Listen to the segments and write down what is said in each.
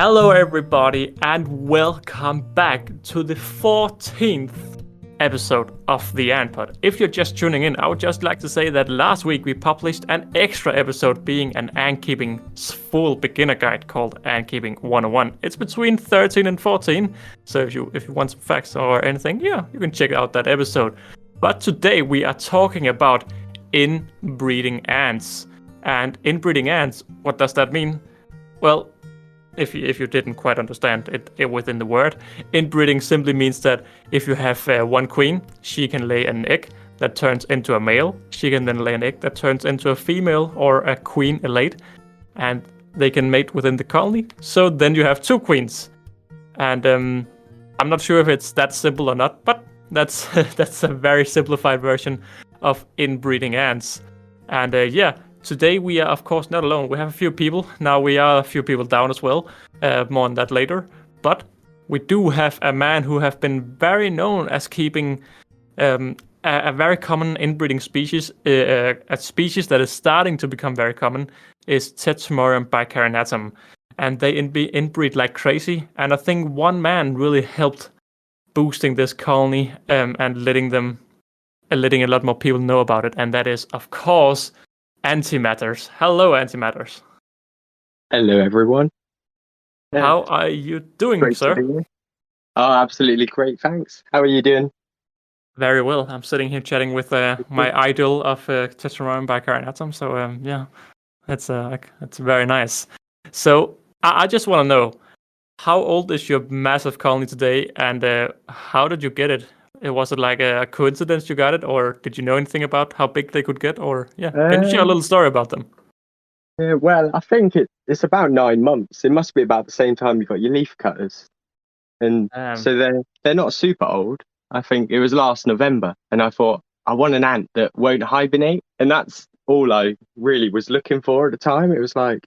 Hello everybody and welcome back to the 14th episode of the Antpod. If you're just tuning in, I would just like to say that last week we published an extra episode being an ant-keeping full beginner guide called Ant-Keeping 101. It's between 13 and 14, so if you want some facts or anything, yeah, you can check out that episode. But today we are talking about inbreeding ants. And inbreeding ants, what does that mean? Well, if you didn't quite understand it within the word, inbreeding simply means that if you have one queen, she can lay an egg that turns into a male. She can then lay an egg that turns into a female or a queen elate, and they can mate within the colony. So then you have two queens. And I'm not sure if it's that simple or not, but that's that's a very simplified version of inbreeding ants. And today we are, of course, not alone. We have a few people. Now we are a few people down as well. More on that later. But we do have a man who have been very known as keeping a very common inbreeding species. A species that is starting to become very common is Tetromorium bicarinatum. And they inbreed like crazy. And I think one man really helped boosting this colony and letting a lot more people know about it. And that is, of course, Antimatters. Hello, Antimatters. Hello, everyone. How are you doing, Great sir? to be here. Oh, absolutely great. Thanks. How are you doing? Very well. I'm sitting here chatting with my idol of Tetromorium bicarinatum. So that's very nice. So I just want to know, how old is your massive colony today, and how did you get it? Was it like a coincidence you got it, or did you know anything about how big they could get? Or can you share a little story about them? Yeah, well, I think it's about 9 months. It must be about the same time you got your leaf cutters, and so they're not super old. I think it was last November, and I thought I want an ant that won't hibernate, and that's all I really was looking for at the time. It was like,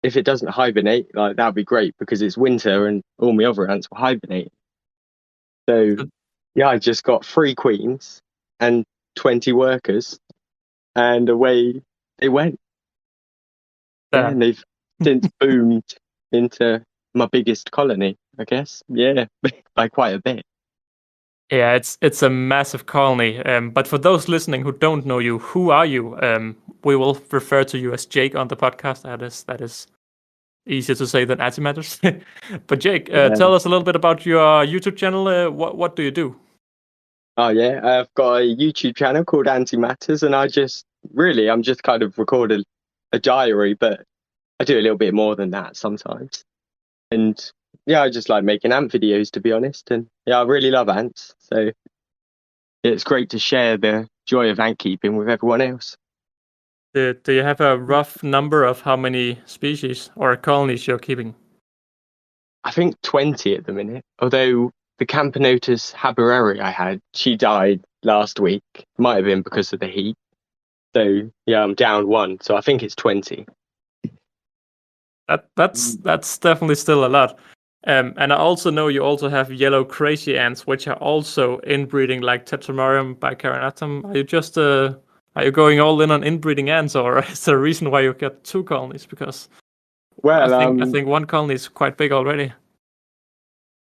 if it doesn't hibernate, like that'd be great because it's winter and all my other ants will hibernate. So yeah, I just got 3 queens and 20 workers, and away they went. Yeah, and they've since boomed into my biggest colony, I guess. Yeah, by quite a bit. Yeah, it's a massive colony. But for those listening who don't know you, who are you? We will refer to you as Jake on the podcast. That is easier to say than Antimatters. But Jake, tell us a little bit about your YouTube channel. What do you do? Oh yeah, I've got a YouTube channel called Antimatters, and I'm just kind of recording a diary, but I do a little bit more than that sometimes. And yeah, I just like making ant videos, to be honest. And yeah, I really love ants, so it's great to share the joy of ant keeping with everyone else. Do you have a rough number of how many species or colonies you're keeping? I think 20 at the minute, although the Camponotus habereri I had, she died last week. Might have been because of the heat. So yeah, I'm down 1. So I think it's 20. That's definitely still a lot. And I also know you also have yellow crazy ants, which are also inbreeding like Tetromorium bicarinatum. Are you going all in on inbreeding ants, or is there a reason why you got 2 colonies? Because I think one colony is quite big already.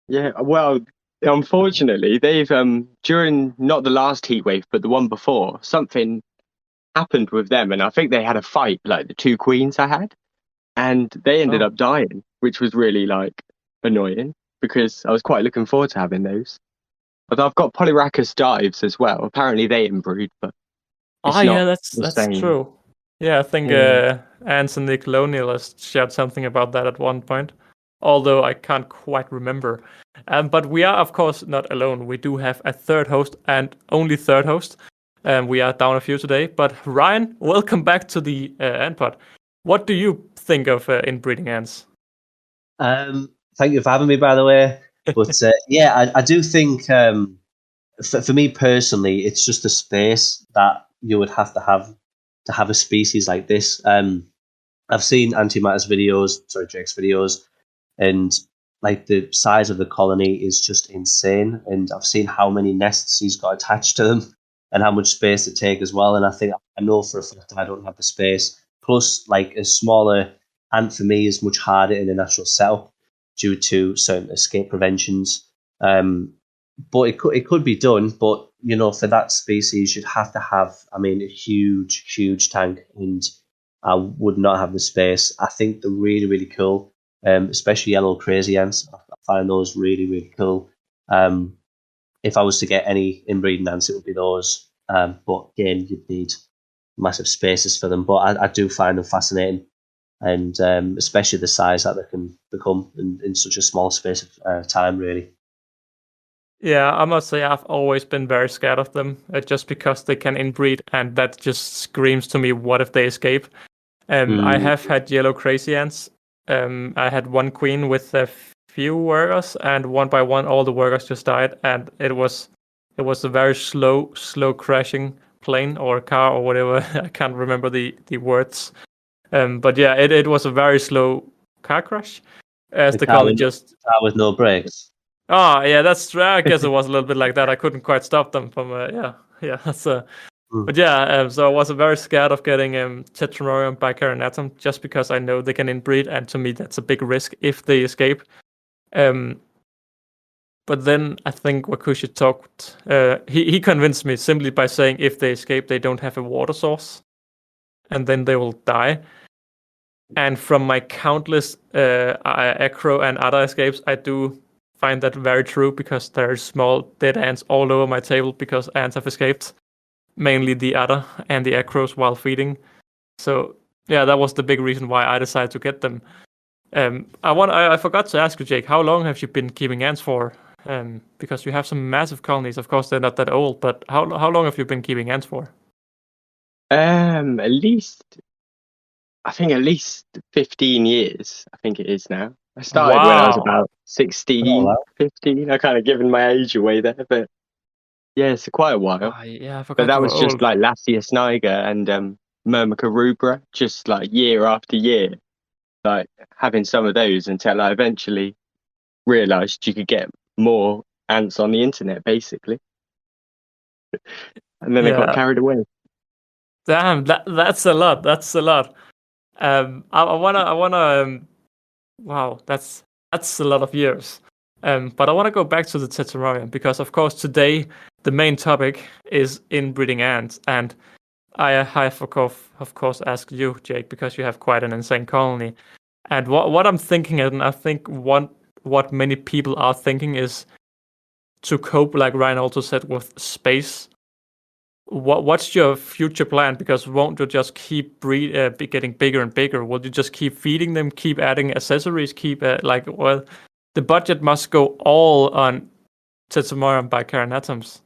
Yeah, well, unfortunately, they've during not the last heat wave, but the one before, something happened with them, and I think they had a fight, like the 2 queens I had, and they ended up dying, which was really like annoying because I was quite looking forward to having those. Although I've got Polyrhacus dives as well. Apparently they inbreed, but that's true. Yeah, I think Anthony Colonialist shared something about that at one point, although I can't quite remember. But we are, of course, not alone. We do have a third host, and only third host. We are down a few today. But Ryan, welcome back to the Antpod. What do you think of inbreeding ants? Thank you for having me, by the way. But I do think for me personally, it's just a space that you would have to have a species like this. I've seen Jake's videos, and like the size of the colony is just insane. And I've seen how many nests he's got attached to them and how much space they take as well. And I know for a fact I don't have the space. Plus, like a smaller ant for me is much harder in a natural setup due to certain escape preventions. But it could be done. But for that species, you'd have to have, a huge tank, and I would not have the space. I think they're really, really cool, especially yellow crazy ants. I find those really, really cool. If I was to get any inbreeding ants, it would be those. But again, you'd need massive spaces for them. But I do find them fascinating, and especially the size that they can become in such a small space of time, really. Yeah, I must say I've always been very scared of them, just because they can inbreed, and that just screams to me, what if they escape? I have had yellow crazy ants. I had one queen with a few workers, and one by one all the workers just died, and it was a very slow crashing plane or car or whatever. I can't remember the words. But yeah, it was a very slow car crash, as the colony just with no brakes. Oh yeah, that's true. I guess it was a little bit like that. I couldn't quite stop them from yeah. So, but yeah, so I was very scared of getting Tetramorium bicarinatum, just because I know they can inbreed, and to me that's a big risk if they escape. But then I think Wakushi talked. He convinced me simply by saying if they escape, they don't have a water source, and then they will die. And from my countless acro and other escapes, I do find that very true, because there's small dead ants all over my table because ants have escaped, mainly the udder and the acros while feeding. So yeah, that was the big reason why I decided to get them. I forgot to ask you, Jake, how long have you been keeping ants for? Because you have some massive colonies. Of course, they're not that old, but how long have you been keeping ants for? I think at least 15 years. I think it is now. I started when I was about 16, 15. I kind of given my age away there, but yeah, it's quite a while. Yeah, I forgot. But that was just like Lasius niger and Myrmica rubra, just like year after year, like having some of those until I eventually realised you could get more ants on the internet, basically. And then I got carried away. Damn, that's a lot. That's a lot. I wanna. Wow, that's a lot of years. But I want to go back to the Tetramorium, because of course today the main topic is inbreeding ants, and I have of course asked you, Jake, because you have quite an insane colony. And what I'm thinking, and I think what many people are thinking, is to cope, like Ryan also said, with space. What's your future plan? Because won't you just keep getting bigger and bigger? Will you just keep feeding them, keep adding accessories, keep the budget must go all on Tetramorium bicarinatums.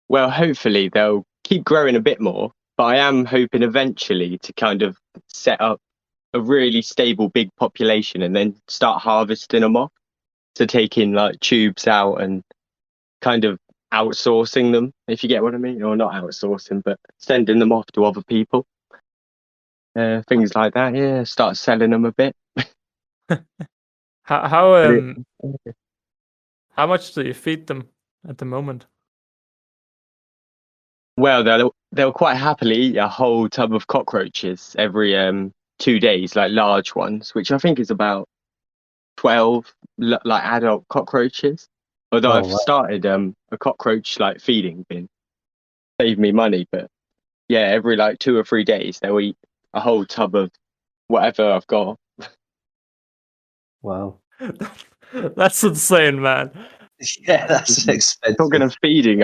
Well, hopefully they'll keep growing a bit more, but I am hoping eventually to kind of set up a really stable big population and then start harvesting them off, to taking like tubes out and kind of outsourcing them, if you get what I mean, or not outsourcing, but sending them off to other people. Things like that. Yeah, start selling them a bit. How much do you feed them at the moment? Well, they'll quite happily eat a whole tub of cockroaches every 2 days, like large ones, which I think is about 12 like adult cockroaches. Although I've started a cockroach like feeding bin, save me money, but yeah, every like 2 or 3 days they'll eat a whole tub of whatever I've got. Wow, that's insane, man. Yeah, that's expensive. Talking of feeding,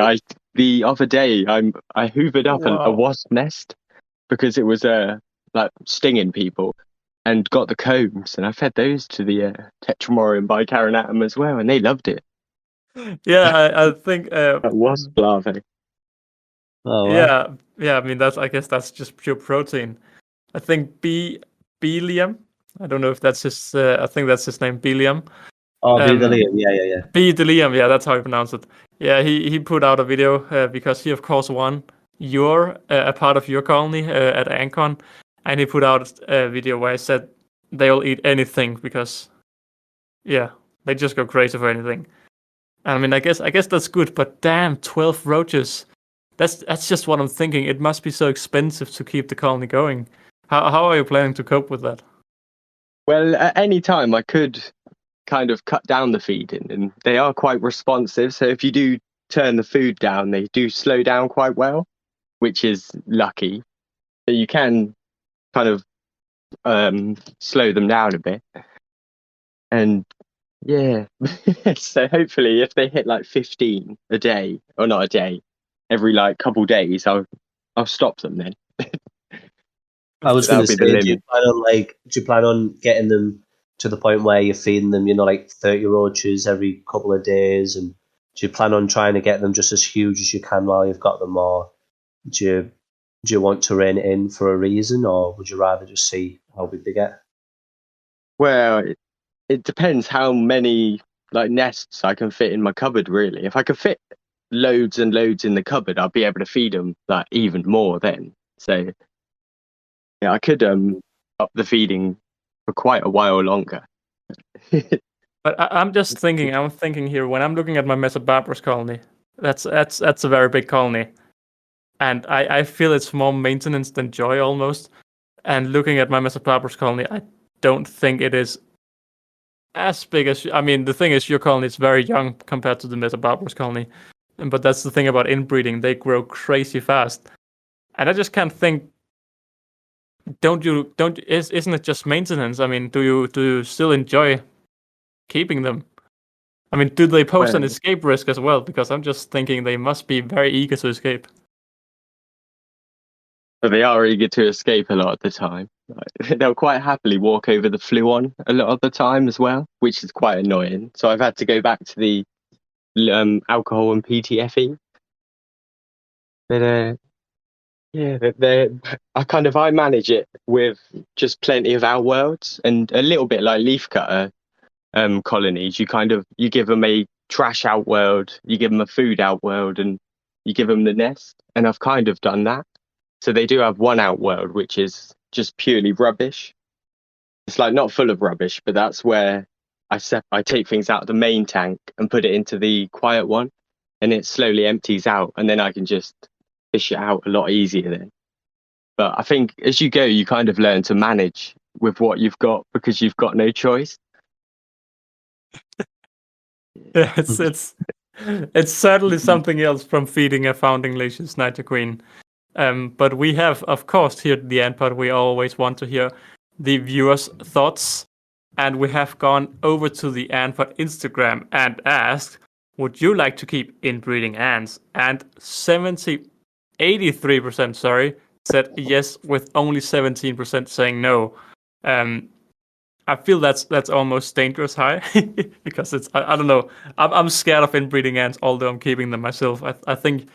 the other day I hoovered up a wasp nest because it was like stinging people, and got the combs, and I fed those to the Tetramorium bicarinatum as well, and they loved it. Yeah, I think wasp larvae. Oh, wow. Yeah. I mean, I guess that's just pure protein. I think Belium. I don't know if that's his. I think that's his name, Belium. Oh, Belium. Yeah. Belium. Yeah, that's how you pronounce it. Yeah, he put out a video because he of course won a part of your colony at Ancon, and he put out a video where he said they'll eat anything because, yeah, they just go crazy for anything. I mean, I guess that's good, but damn, 12 roaches. That's just what I'm thinking. It must be so expensive to keep the colony going. How are you planning to cope with that? Well, at any time I could kind of cut down the feeding, and they are quite responsive. So if you do turn the food down, they do slow down quite well, which is lucky. So you can kind of slow them down a bit. And yeah, so hopefully if they hit like 15 a day, or not a day, every like couple days, I'll stop them then. I was going That'll to be the say, do you limit. plan on getting them to the point where you're feeding them, like 30 roaches every couple of days, and do you plan on trying to get them just as huge as you can while you've got them, or do you want to rein it in for a reason, or would you rather just see how big they get? Well, it depends how many like nests I can fit in my cupboard, really. If I could fit loads and loads in the cupboard, I'll be able to feed them like even more then. So yeah, I could up the feeding for quite a while longer. But I'm just thinking. I'm thinking here when I'm looking at my Mesobarbarus colony. That's a very big colony, and I feel it's more maintenance than joy almost. And looking at my Mesobarbarus colony, I don't think it is as big as. I mean, the thing is, your colony is very young compared to the Mesobarbarus colony, but that's the thing about inbreeding. They grow crazy fast, and I just can't think. Isn't it just maintenance? I mean, do you still enjoy keeping them? I mean, do they pose an Well, escape risk as well? Because I'm just thinking they must be very eager to escape. but they are eager to escape a lot of the time. Like, they'll quite happily walk over the fluon a lot of the time as well, which is quite annoying. So I've had to go back to the alcohol and PTFE. But yeah, I manage it with just plenty of outworlds and a little bit like leafcutter colonies. You give them a trash outworld, you give them a food outworld, and you give them the nest. And I've kind of done that. So they do have one outworld which is just purely rubbish. It's like not full of rubbish, but that's where I take things out of the main tank and put it into the quiet one, and it slowly empties out, and then I can just fish it out a lot easier then. But I think as you go, you kind of learn to manage with what you've got because you've got no choice. Yeah, it's certainly something else from feeding a founding leashes Niger Queen. But we have, of course, here at the end part, we always want to hear the viewers' thoughts. And we have gone over to the Antpod Instagram and asked, would you like to keep inbreeding ants? And 83%, said yes, with only 17% saying no. I feel that's almost dangerous high because I don't know. I'm scared of inbreeding ants, although I'm keeping them myself. I think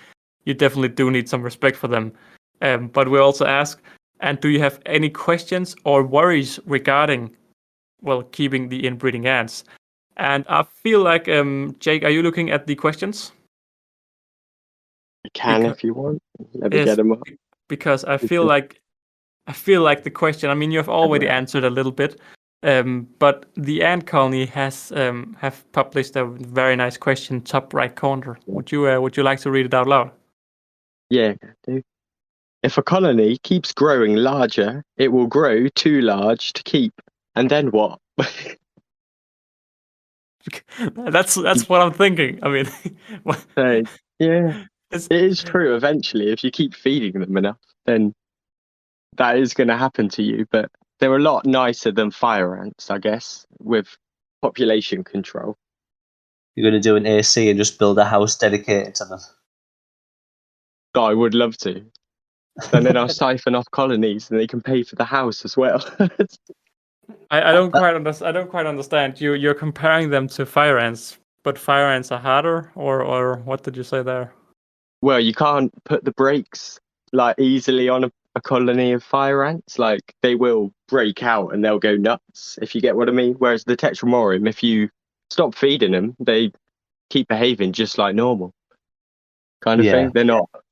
you definitely do need some respect for them. But we also ask, and do you have any questions or worries regarding, well, keeping the inbreeding ants? And I feel like, Jake, are you looking at the questions? I can if you want. Let me Yes, get them up. because I feel like the question. I mean, you have already answered a little bit, but the ant colony has have published a very nice question, top right corner. Would you like to read it out loud? Yeah, I do. If a colony keeps growing larger, it will grow too large to keep. And then what? That's what I'm thinking. I mean, So, yeah, it's, it is true. Eventually, if you keep feeding them enough, then that is going to happen to you. But they're a lot nicer than fire ants, I guess, with population control. You're going to do an AC and just build a house dedicated to them. I would love to. And then I'll siphon off colonies and they can pay for the house as well. I don't quite understand. You're comparing them to fire ants, but fire ants are harder, or what did you say there? Well, you can't put the brakes like easily on a colony of fire ants. Like they will break out and they'll go nuts, if you get what I mean. Whereas the Tetromorium, if you stop feeding them, they keep behaving just like normal, kind of thing.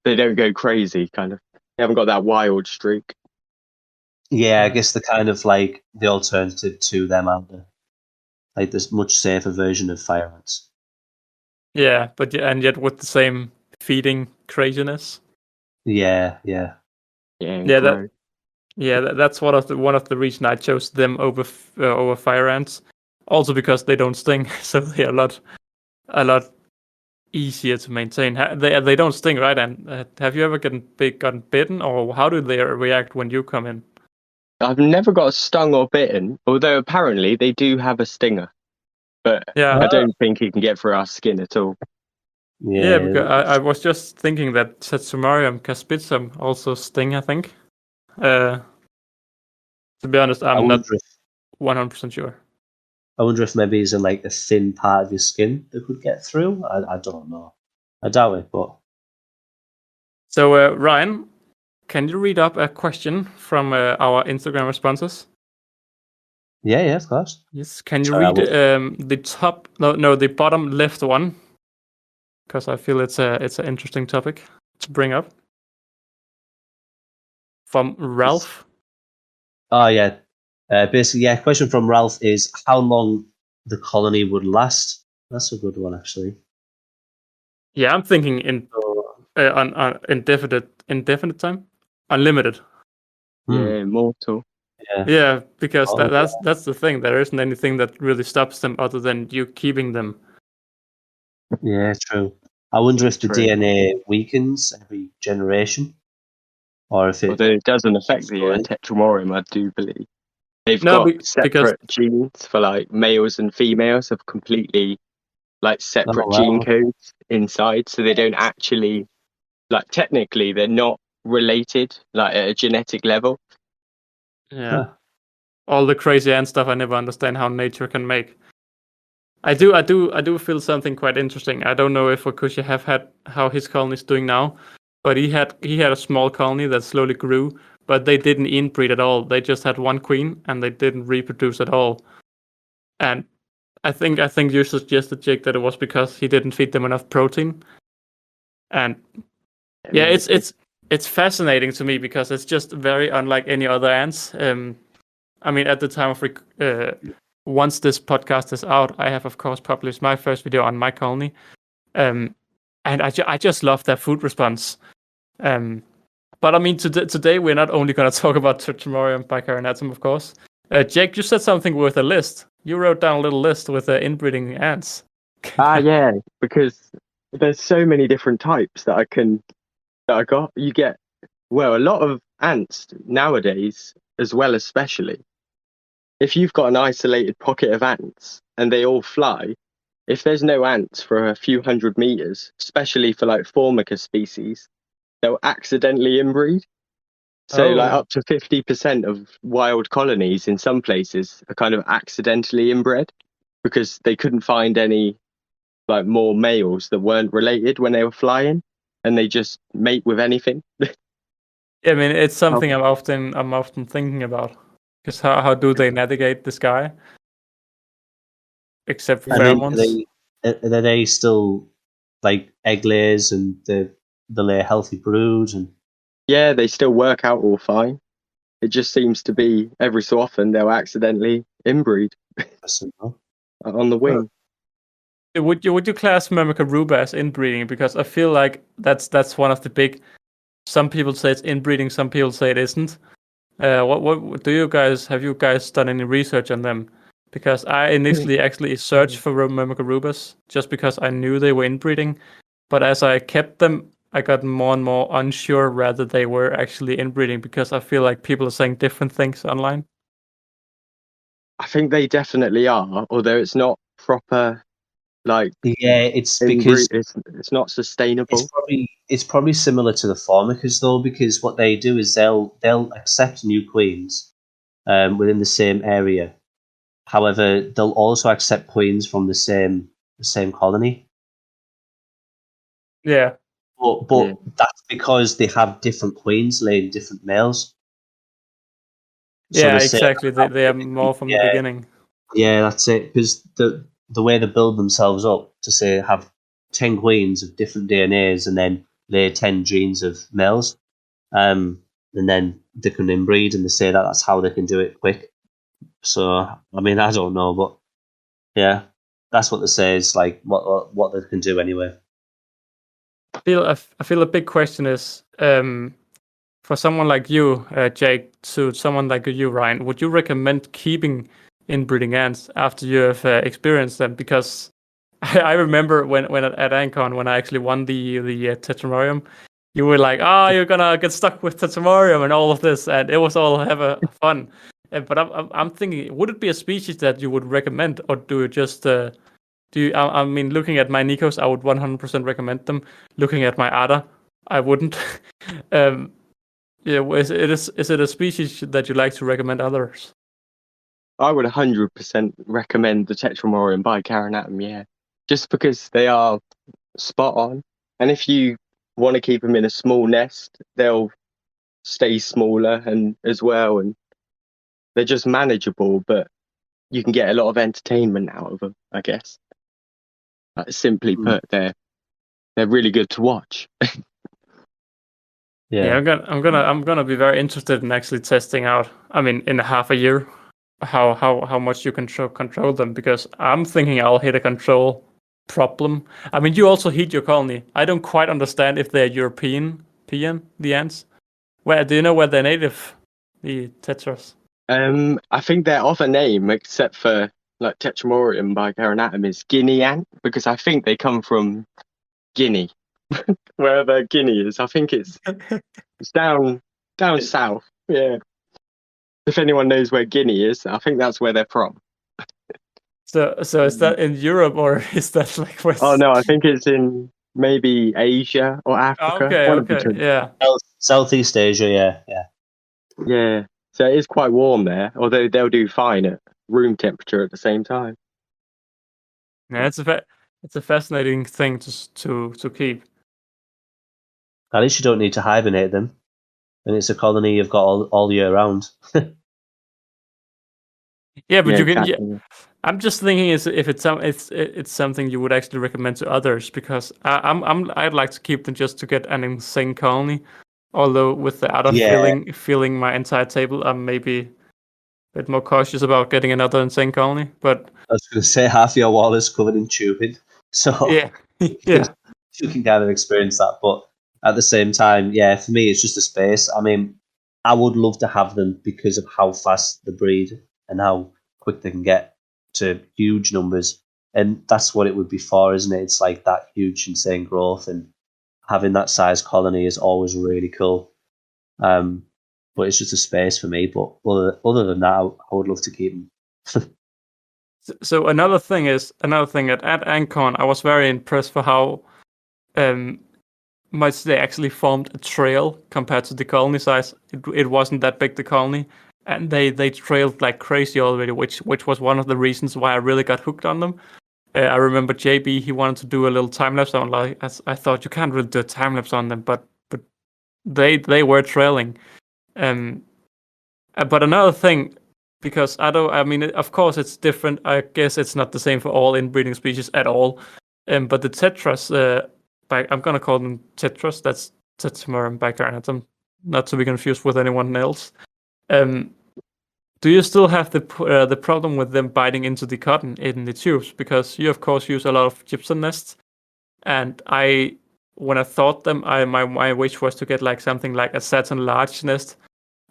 They don't go crazy, kind of. They haven't got that wild streak. Yeah, I guess the kind of like the alternative to them, aren't they? Like this much safer version of fire ants. Yeah, but and yet with the same feeding craziness. Yeah. Yeah, Yeah, that's one of the reason I chose them over fire ants. Also because they don't sting, so they're a lot easier to maintain. They don't sting, right? And have you ever gotten bitten, or how do they react when you come in? I've never got stung or bitten, although apparently they do have a stinger, but Yeah, I don't think it can get through our skin at all. yeah. Because I was just thinking that Satsumarium caspitsum also sting. I think. To be honest, I'm not 100% sure. I wonder if maybe it's in like a thin part of your skin that could get through. I don't know. I doubt it, but. So, Ryan, can you read up a question from our Instagram responses? Yeah, of course. Yes. Can you read the bottom left one? Because I feel it's an interesting topic to bring up. From Ralph. Oh yeah. Basically, yeah. Question from Ralph is how long the colony would last. That's a good one, actually. Yeah, I'm thinking on indefinite time, unlimited. Yeah, immortal. Yeah, because that's the thing. There isn't anything that really stops them other than you keeping them. Yeah, true. I wonder if the DNA weakens every generation, or if it. Although it doesn't affect the Tetramorium, I do believe. They've got separate genes for like males and females have completely like separate gene codes inside, so they don't actually technically they're not related like at a genetic level. Yeah. All the crazy ant stuff I never understand how nature can make. I do feel something quite interesting. I don't know if Okushi have had how his colony is doing now, but he had a small colony that slowly grew, but they didn't inbreed at all. They just had one queen and they didn't reproduce at all. And I think you suggested, Jake, that it was because he didn't feed them enough protein. And yeah, it's fascinating to me because it's just very unlike any other ants. I mean, at the time of once this podcast is out, I have of course published my first video on my colony, and I just love that food response. But I mean, today we're not only going to talk about Tetramorium bicarionatum, of course. Jake, you said something with a list. You wrote down a little list with inbreeding ants. Yeah, because there's so many different types that I got. You get a lot of ants nowadays, as well, especially. If you've got an isolated pocket of ants and they all fly, if there's no ants for a few hundred meters, especially for like Formica species, they'll accidentally inbreed. So like up to 50% of wild colonies in some places are kind of accidentally inbred because they couldn't find any like more males that weren't related when they were flying, and they just mate with anything. I mean, it's something I'm often thinking about. Because how do they navigate the sky? Except for pheromones. Are they still like egg layers and they lay healthy brood? And yeah, they still work out all fine. It just seems to be every so often they'll accidentally inbreed on the wing. Would you class Myrmica as inbreeding? Because I feel like that's one of the big. Some people say it's inbreeding, some people say it isn't. What do you guys have? You guys done any research on them? Because I initially actually searched for Myrmica just because I knew they were inbreeding, but as I kept them, I got more and more unsure whether they were actually inbreeding because I feel like people are saying different things online. I think they definitely are, although it's not proper. It's because it's not sustainable. It's probably similar to the Formicas though, because what they do is they'll accept new queens within the same area. However, they'll also accept queens from the same colony. Yeah. But that's because they have different queens laying different males. So yeah, exactly. They are more from the beginning. Yeah, that's it. Because the way they build themselves up to say have 10 queens of different DNAs and then lay 10 genes of males, and then they can inbreed, and they say that's how they can do it quick. So I mean, I don't know, but yeah, that's what they say is like what they can do anyway. I feel a big question is for someone like you, Jake, to someone like you, Ryan, would you recommend keeping inbreeding ants after you have experienced them? Because I remember when at Ancon, when I actually won the Tetramorium, you were like, "Oh, you're gonna get stuck with Tetramorium and all of this," and it was all have a fun. But I'm thinking, would it be a species that you would recommend, or do you just I mean, looking at my Nikos, I would 100% recommend them. Looking at my Ada, I wouldn't. Yeah, is it a species that you like to recommend others? I would 100% recommend the Tetramorium by Carinatum, yeah. Just because they are spot on. And if you want to keep them in a small nest, they'll stay smaller and as well. And they're just manageable, but you can get a lot of entertainment out of them, I guess. Simply put, they're really good to watch. Yeah, I'm gonna be very interested in actually testing out. I mean, in half a year, how much you can control them, because I'm thinking I'll hit a control problem. I mean, you also hit your colony. I don't quite understand if they're European, the ants. Where do you know where they're native, the tetras? I think their other name, except for like Tetramorium by Carinatum, is Guinea ant, because I think they come from Guinea, wherever Guinea is. I think it's down south. Yeah. If anyone knows where Guinea is, I think that's where they're from. So is that in Europe, or is that like West? Oh no, I think it's in maybe Asia or Africa. Okay, yeah. Southeast Asia, yeah. Yeah. So it is quite warm there, although they'll do fine at room temperature at the same time. Yeah, it's a fascinating thing to keep. At least you don't need to hibernate them, and it's a colony you've got all year round. Yeah, but you can. Exactly. Yeah, I'm just thinking if it's something you would actually recommend to others, because I'd like to keep them just to get an insane colony. Although with the other filling my entire table, I'm maybe a bit more cautious about getting another insane colony. But I was going to say half your wall is covered in tubing, so yeah, you can kind of experience that. But at the same time, yeah, for me, it's just a space. I mean, I would love to have them because of how fast they breed and how quick they can get to huge numbers. And that's what it would be for, isn't it? It's like that huge, insane growth, and having that size colony is always really cool. But it's just a space for me. But other than that, I would love to keep them. So another thing at Ancon, I was very impressed for how much they actually formed a trail compared to the colony size. It wasn't that big, the colony, and they trailed like crazy already, which was one of the reasons why I really got hooked on them. I remember JB, he wanted to do a little time lapse on, like, I thought you can't really do a time lapse on them, but they were trailing. But another thing, because I mean, of course it's different. I guess it's not the same for all inbreeding species at all. But the tetras, I'm gonna call them tetras. That's Tetramorium bicarnatum, not to be confused with anyone else. Do you still have the problem with them biting into the cotton in the tubes? Because you of course use a lot of gypsum nests, and when I thought them, my wish was to get like something like a Saturn large nest,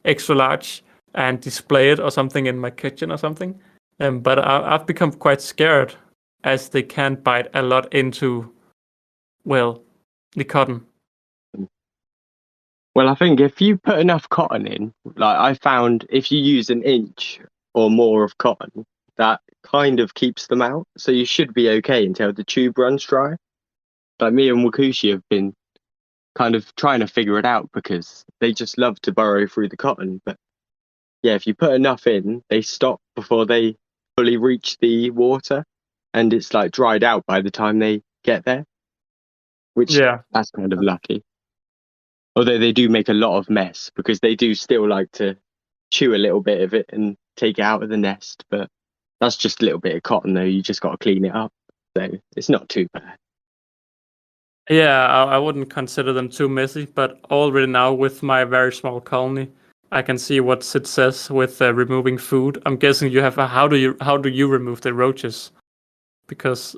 extra large, and display it or something in my kitchen or something. But I've become quite scared, as they can bite a lot into, well, the cotton. Well, I think if you put enough cotton in, like I found if you use an inch or more of cotton, that kind of keeps them out. So you should be okay until the tube runs dry. Like me and Wakushi have been kind of trying to figure it out because they just love to burrow through the cotton. But yeah, if you put enough in, they stop before they fully reach the water, and it's like dried out by the time they get there, which that's kind of lucky. Although they do make a lot of mess because they do still like to chew a little bit of it and take it out of the nest. But that's just a little bit of cotton, though. You just got to clean it up. So it's not too bad. Yeah, I wouldn't consider them too messy, but already now with my very small colony, I can see what it says with removing food. I'm guessing you have how do you remove the roaches? Because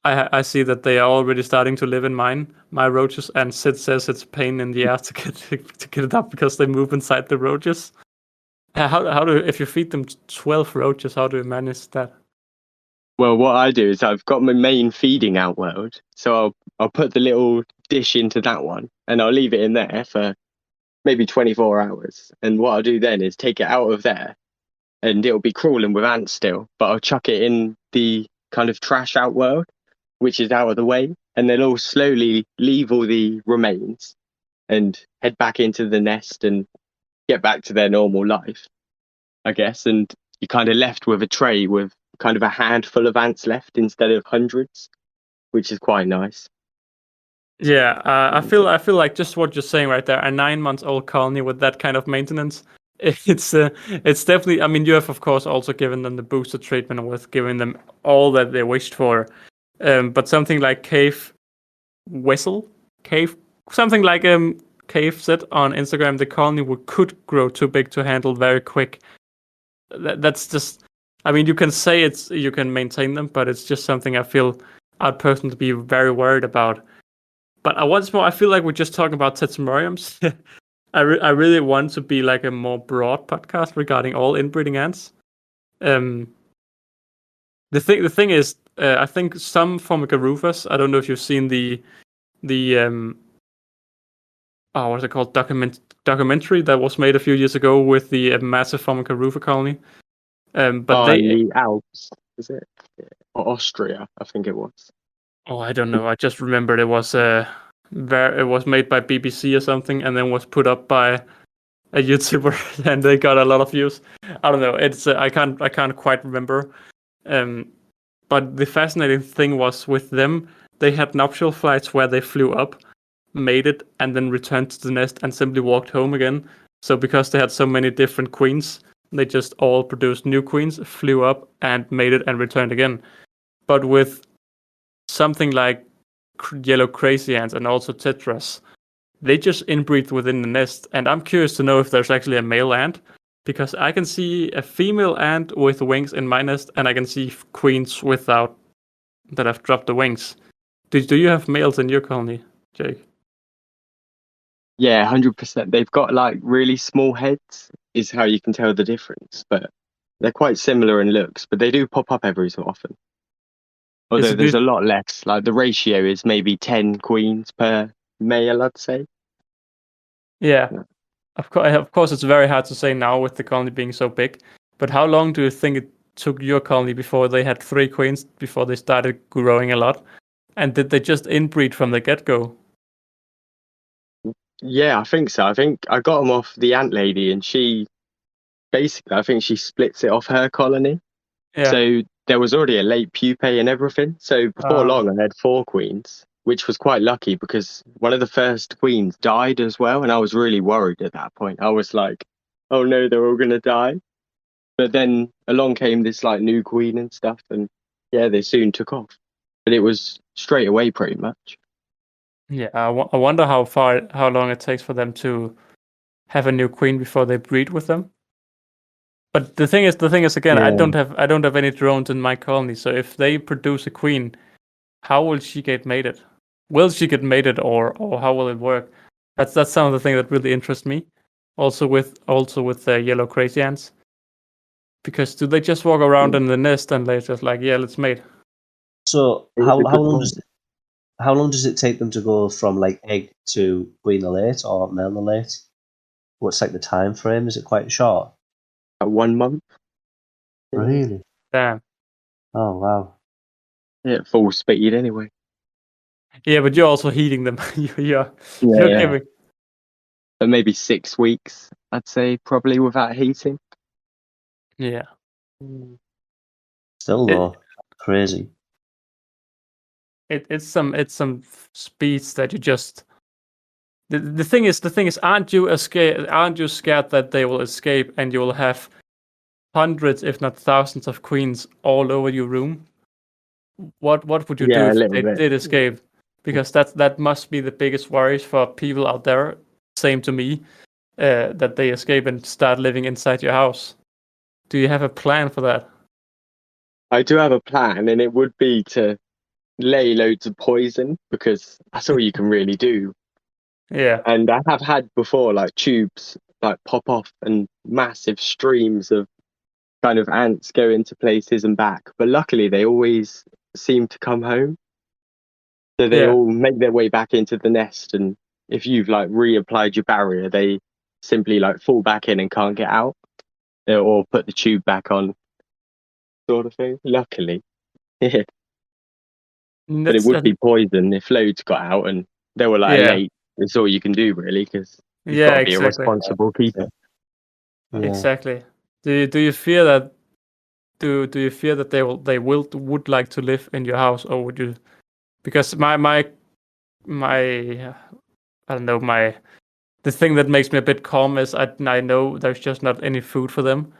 I see that they are already starting to live in my roaches, and Sid says it's a pain in the ass to get it up because they move inside the roaches. How do if you feed them 12 roaches, how do you manage that? Well, what I do is I've got my main feeding outworld, so I'll put the little dish into that one, and I'll leave it in there for maybe 24 hours. And what I'll do then is take it out of there, and it'll be crawling with ants still, but I'll chuck it in the kind of trash outworld, which is out of the way, and they'll all slowly leave all the remains and head back into the nest and get back to their normal life, I guess. And you're kind of left with a tray with kind of a handful of ants left instead of hundreds, which is quite nice. Yeah, I feel like just what you're saying right there. A 9-month-old colony with that kind of maintenance, it's definitely. I mean, you have of course also given them the booster treatment with giving them all that they wished for, but something like Cave something like Cave said on Instagram, the colony could grow too big to handle very quick. That's just. I mean, you can say you can maintain them, but it's just something I feel I'd personally be very worried about. But once more, I feel like we're just talking about tetromeriums. I really want to be like a more broad podcast regarding all inbreeding ants. The thing is, I think some Formica-rufus. I don't know if you've seen the what's it called, documentary that was made a few years ago with the massive Formica-rufus colony. But in the Alps, is it? Yeah. Or Austria, I think it was. Oh, I don't know. I just remembered it was it was made by BBC or something, and then was put up by a YouTuber, and they got a lot of views. I don't know. It's I can't quite remember. But the fascinating thing was with them, they had nuptial flights where they flew up, mated, and then returned to the nest and simply walked home again. So because they had so many different queens, they just all produced new queens, flew up and mated and returned again. But with something like yellow crazy ants and also tetras, they just inbreed within the nest. And I'm curious to know if there's actually a male ant, because I can see a female ant with wings in my nest, and I can see queens without that have dropped the wings. Do you have males in your colony, Jake? Yeah, 100%. They've got like really small heads, is how you can tell the difference. But they're quite similar in looks, but they do pop up every so often. Although there's a lot less. Like the ratio is maybe 10 queens per male, I'd say. Yeah. Of course, it's very hard to say now with the colony being so big. But how long do you think it took your colony before they had 3 queens, before they started growing a lot? And did they just inbreed from the get-go? Yeah, I think so. I think I got them off the ant lady, and she basically, I think she splits it off her colony. Yeah. So there was already a late pupae and everything. So before long, I had 4 queens, which was quite lucky because one of the first queens died as well. And I was really worried at that point. I was like, oh no, they're all going to die. But then along came this like new queen and stuff. And yeah, they soon took off. But it was straight away pretty much. Yeah, I wonder how long it takes for them to have a new queen before they breed with them. But the thing is again, yeah. I don't have any drones in my colony. So if they produce a queen, how will she get mated? Will she get mated, or how will it work? That's some of the thing that really interests me. Also with the yellow crazy ants, because do they just walk around in the nest and they're just like, yeah, let's mate? So how long does it take them to go from like egg to queen elate or male elate? What's like the time frame? Is it quite short? 1 month. Really? Damn. Oh wow. Yeah, full speed anyway. Yeah, but you're also heating them. you're giving. But maybe 6 weeks, I'd say, probably without heating. Yeah. Still though, crazy. It's some speeds that you just. The thing is, aren't you scared that they will escape and you will have hundreds, if not thousands, of queens all over your room? What would you do if they did escape? Because that must be the biggest worries for people out there. Same to me, that they escape and start living inside your house. Do you have a plan for that? I do have a plan, and it would be to lay loads of poison because that's all you can really do. Yeah. And I have had before like tubes like pop off and massive streams of kind of ants go into places and back. But luckily they always seem to come home. So they all make their way back into the nest, and if you've like reapplied your barrier, they simply like fall back in and can't get out, or put the tube back on, sort of thing. Luckily, yeah. But it would be poison if loads got out and they were like late. It's all you can do really, because you've got to be a responsible keeper. Yeah. Exactly. Do you fear that? Do you fear that they would like to live in your house, or would you? Because my I don't know, the thing that makes me a bit calm is I know there's just not any food for them.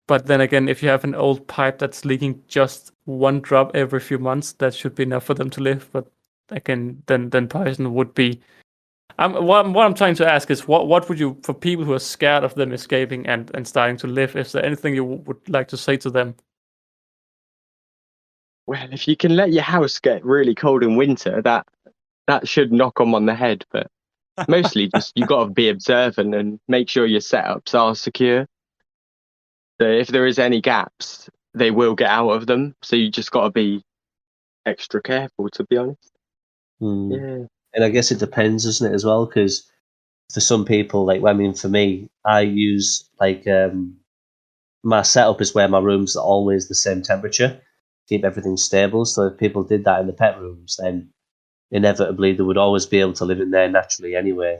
But then again, if you have an old pipe that's leaking just one drop every few months, that should be enough for them to live. But again, then poison would be. What I'm trying to ask is what would you, for people who are scared of them escaping and starting to live, is there anything you would like to say to them? Well, if you can let your house get really cold in winter, that should knock them on the head. But mostly just you got to be observant and make sure your setups are secure. So if there is any gaps, they will get out of them. So you just got to be extra careful, to be honest. Yeah. And I guess it depends, doesn't it, as well? Because for some people, like, I mean, for me, I use like my setup is where my rooms are always the same temperature, keep everything stable. So if people did that in the pet rooms, then inevitably they would always be able to live in there naturally anyway.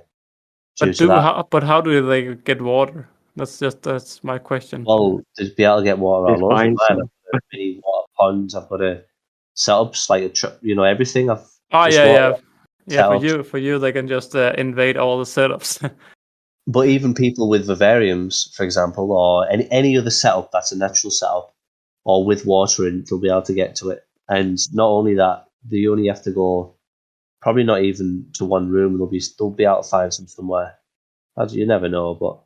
But how do they get water? That's my question. Well, to be able to get water all over mine, I've got a mini water pond. I've got a setups like everything. For you, they can just invade all the setups. But even people with vivariums, for example, or any other setup that's a natural setup, or with water in, they'll be able to get to it. And not only that, they only have to go probably not even to one room. They'll be able to find somewhere. You never know, but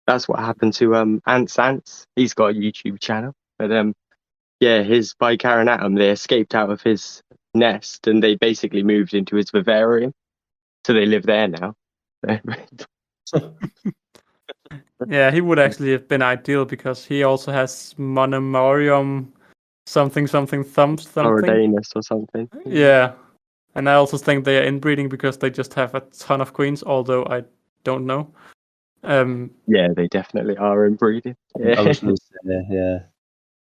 that's what happened to Ants. He's got a YouTube channel, but his Bicarinatum, they escaped out of his nest and they basically moved into his vivarium, so they live there now. Yeah, he would actually have been ideal because he also has Monomorium something thumbs something. Floridanus or something. Yeah. And I also think they are inbreeding because they just have a ton of queens, although I don't know. Yeah, they definitely are inbreeding. Yeah. I was going to say, yeah.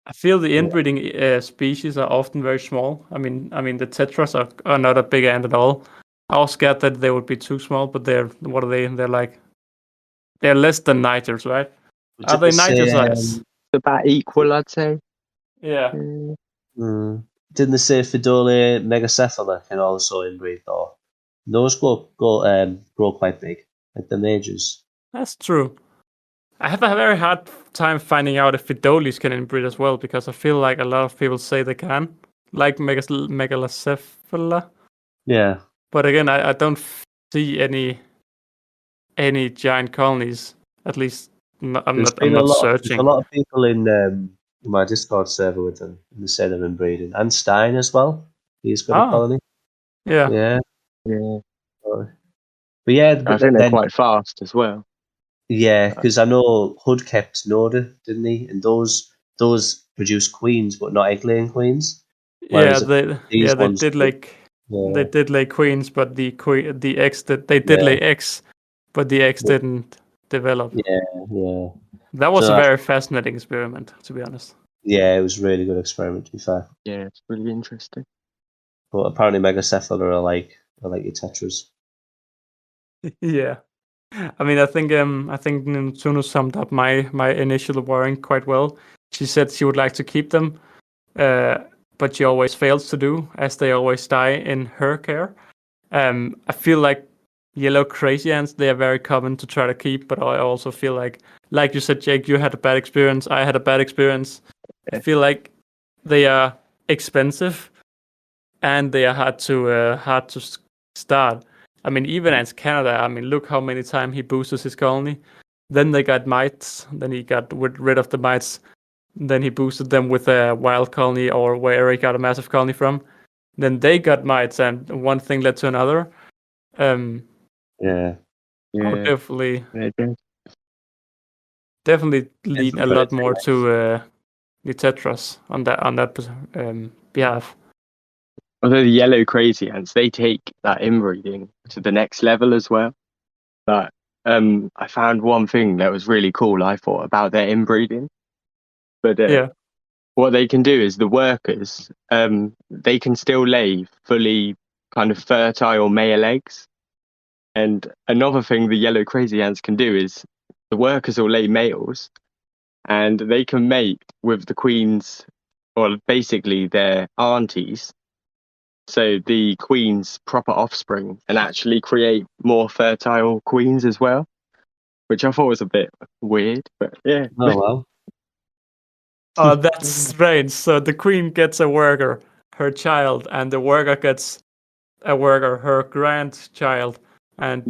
I feel the inbreeding species are often very small. I mean the tetras are not a big ant at all. I was scared that they would be too small, but what are they? They're less than niters, right? Are they niter size? About equal, I'd say. Yeah. Didn't they say Fidole megacephala can also inbreed though? Those grow quite big, like the majors. That's true. I have a very hard time finding out if Fidoles can inbreed as well, because I feel like a lot of people say they can, like megalocephala. Yeah. But again, I don't see any giant colonies. At least I'm not searching. There's a lot of people in my Discord server with them, and they say they're inbreeding. And Stein as well. He's got a colony. Yeah. But yeah, I think they're quite fast as well. Yeah, because I know Hood kept Noda, didn't he? And those produce queens, but not egg-laying queens. Yeah, they did lay queens, but the eggs lay eggs, but the eggs didn't develop. Yeah. That was a very fascinating experiment, to be honest. Yeah, it was a really good experiment, to be fair. Yeah, it's really interesting. But apparently megacephala are like your tetras. Yeah. I mean, I think Tunu summed up my initial worrying quite well. She said she would like to keep them, but she always fails to do, as they always die in her care. I feel like yellow crazy ants, they are very common to try to keep, but I also feel like you said, Jake, you had a bad experience. I had a bad experience. I feel like they are expensive and they are hard to start. I mean, even as Canada, I mean, look how many times he boosted his colony. Then they got mites. Then he got rid of the mites. Then he boosted them with a wild colony or where he got a massive colony from. Then they got mites, and one thing led to another. Yeah. I'll definitely lean a But lot more to the Tetras on that behalf. although the yellow crazy ants, they take that inbreeding to the next level as well. But I found one thing that was really cool, I thought, about their inbreeding. But what they can do is the workers, they can still lay fully kind of fertile male eggs. And another thing the yellow crazy ants can do is the workers will lay males and they can mate with the queens, or basically their aunties. So the queen's proper offspring, and actually create more fertile queens as well, which I thought was a bit weird, but yeah. Oh, wow. Oh, that's strange. So the queen gets a worker, her child, and the worker gets a worker, her grandchild, and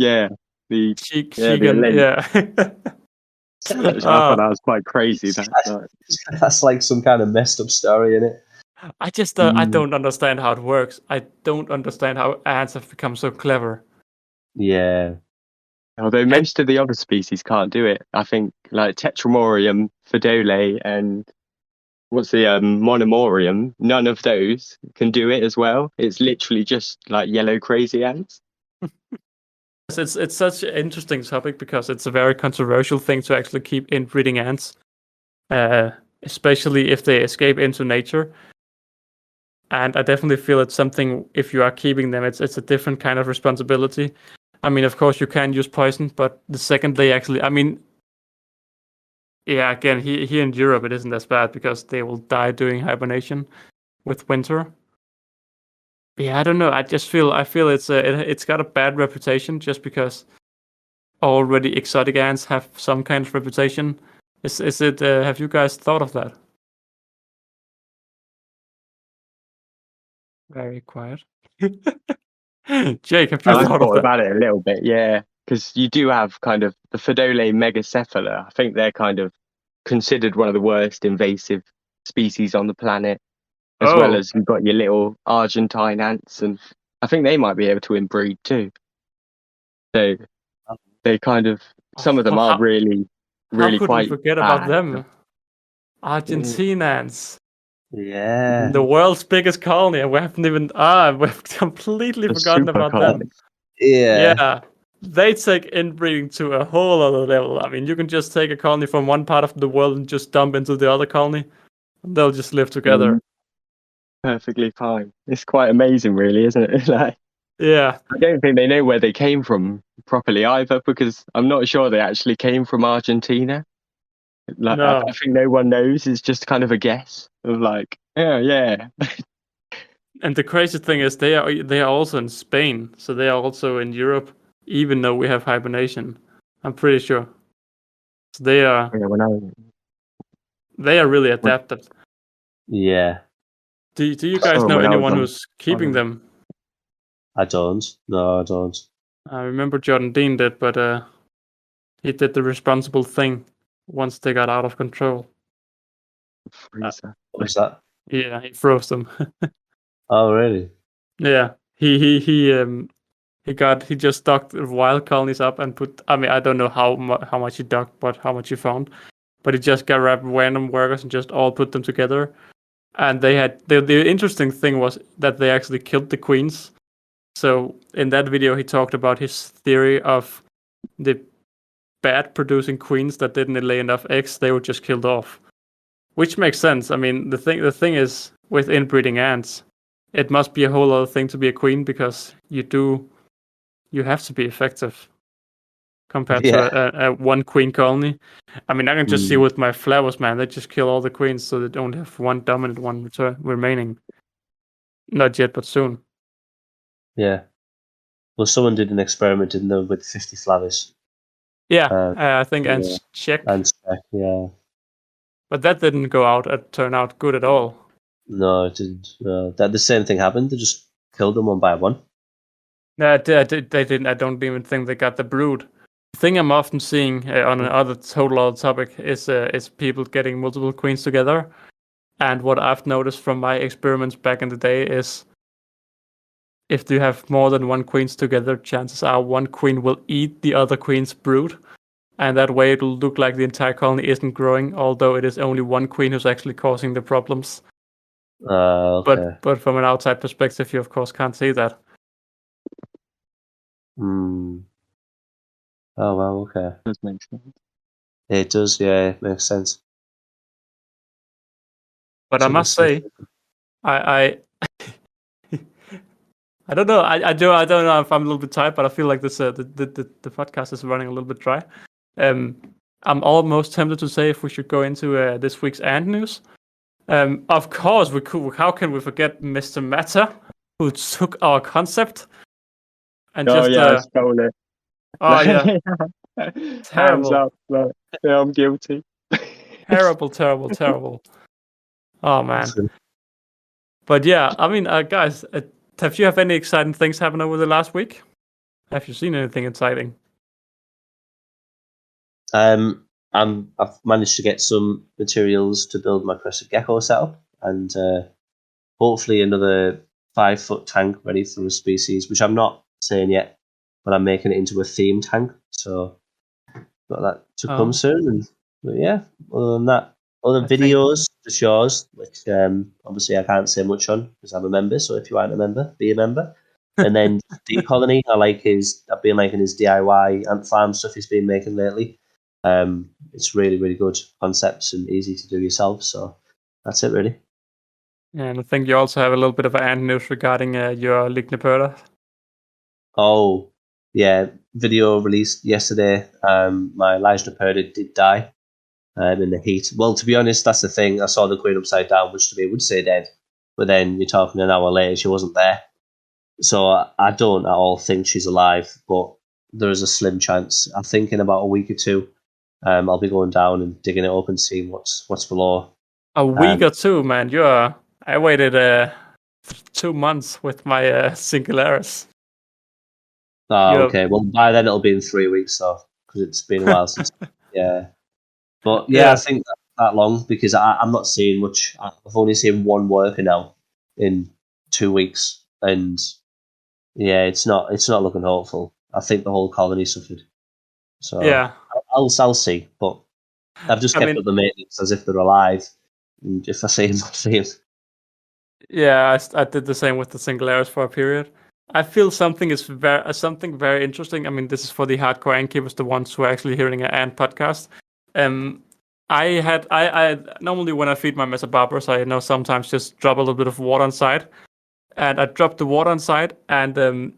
she can I thought that was quite crazy. That's like some kind of messed up story, isn't it? I just I don't understand how it works. I don't understand how ants have become so clever. Yeah. Although most of the other species can't do it. I think like Tetramorium, Fidole, and what's the Monomorium, none of those can do it as well. It's literally just like yellow crazy ants. It's such an interesting topic because it's a very controversial thing to actually keep inbreeding ants, especially if they escape into nature. And I definitely feel it's something, if you are keeping them, it's a different kind of responsibility. I mean, of course, you can use poison, but the second they actually, I mean, yeah, again, here in Europe, it isn't as bad because they will die during hibernation with winter. Yeah, I don't know. I feel it's got a bad reputation just because already exotic ants have some kind of reputation. Is it? Have you guys thought of that? Very quiet. Jake, have you I thought thought of that? about it a little bit, yeah, because you do have kind of the Fidole megacephala. I think they're kind of considered one of the worst invasive species on the planet, as well as you've got your little Argentine ants, and I think they might be able to inbreed too. So they kind of, some of them are really how could quite we forget bad. about them? Argentine ants. Yeah. The world's biggest colony, and we haven't even we've completely forgotten about colony. them. Yeah. Yeah. They take inbreeding to a whole other level. I mean, you can just take a colony from one part of the world and just dump into the other colony, and they'll just live together. Perfectly fine. It's quite amazing, really, isn't it? Like, yeah. I don't think they know where they came from properly either, because I'm not sure they actually came from Argentina. Like, No. I think no one knows. It's just kind of a guess of like, yeah. And the crazy thing is, they are also in Spain, so they are also in Europe, even though we have hibernation. I'm pretty sure. So they are. They are really adapted. Yeah. Do you guys know anyone who's keeping them? I don't. No, I don't. I remember Jordan Dean did, but he did the responsible thing once they got out of control. What was that? Yeah, he froze them. Oh, really? Yeah, he just dug wild colonies up and put. I mean, I don't know how much he dug, but how much he found. But he just got random workers and just all put them together. And they had the interesting thing was that they actually killed the queens. So in that video, he talked about his theory of the bad producing queens that didn't lay enough eggs. They were just killed off, which makes sense. I mean, the thing is with inbreeding ants, it must be a whole other thing to be a queen because you have to be effective compared to a one queen colony. I mean, I can just see with my flowers, man, they just kill all the queens so they don't have one dominant one remaining. Not yet, but soon. Yeah. Well, someone did an experiment, didn't they, with 50 flowers? Yeah, I think Ants check. Yeah. But that didn't turn out good at all. No, it didn't. That the same thing happened. They just killed them one by one. No, they didn't. I don't even think they got the brood. thing I'm often seeing on another total other topic is people getting multiple queens together. And what I've noticed from my experiments back in the day is if you have more than one queens together, chances are one queen will eat the other queen's brood. And that way it'll look like the entire colony isn't growing, although it is only one queen who's actually causing the problems. Okay. But from an outside perspective, you of course can't see that. Oh, well, okay. Does make sense. It does, yeah, it makes sense. But I must say, I I don't know. I don't know if I'm a little bit tired, but I feel like this the podcast is running a little bit dry. I'm almost tempted to say if we should go into this week's Ant news. Of course we could. How can we forget Mr. Matter, who took our concept and I stole it. Oh yeah, Hands terrible. up, yeah, I'm guilty. terrible. Oh man. But yeah, I mean, guys, have you any exciting things happen over the last week? Have you seen anything exciting? I've managed to get some materials to build my crested gecko setup, and hopefully another 5-foot tank ready for a species, which I'm not saying yet, but I'm making it into a theme tank. So got that to come soon. But yeah, other than that, other videos, just yours, which obviously I can't say much on because I'm a member. So if you aren't a member, be a member. And then Deep Colony, I've been liking his DIY ant farm stuff he's been making lately. It's really, really good concepts and easy to do yourself. So that's it, really. Yeah, and I think you also have a little bit of ant news regarding your Ligniperda. Oh, yeah. Video released yesterday. My Ligniperda did die in the heat. Well, to be honest, that's the thing. I saw the queen upside down, which to me would say dead. But then you're talking an hour later, she wasn't there. So I don't at all think she's alive, but there is a slim chance. I think in about a week or two, I'll be going down and digging it up and seeing what's below. A week or two, man. I waited 2 months with my Singularis. Oh, okay. Well, by then it'll be in 3 weeks, though, because it's been a while since. Yeah. But yeah, I think that long because I'm not seeing much. I've only seen one worker now in 2 weeks, and yeah, it's not looking hopeful. I think the whole colony suffered. So yeah, I'll see. But I've just kept up the maintenance as if they're alive. And if I see them, I see them. Yeah, I did the same with the Singularis for a period. I feel something very interesting. I mean, this is for the hardcore ant keepers, the ones who are actually hearing an ant podcast. I normally when I feed my Mesobarbarus, I sometimes just drop a little bit of water inside, and I dropped the water inside, and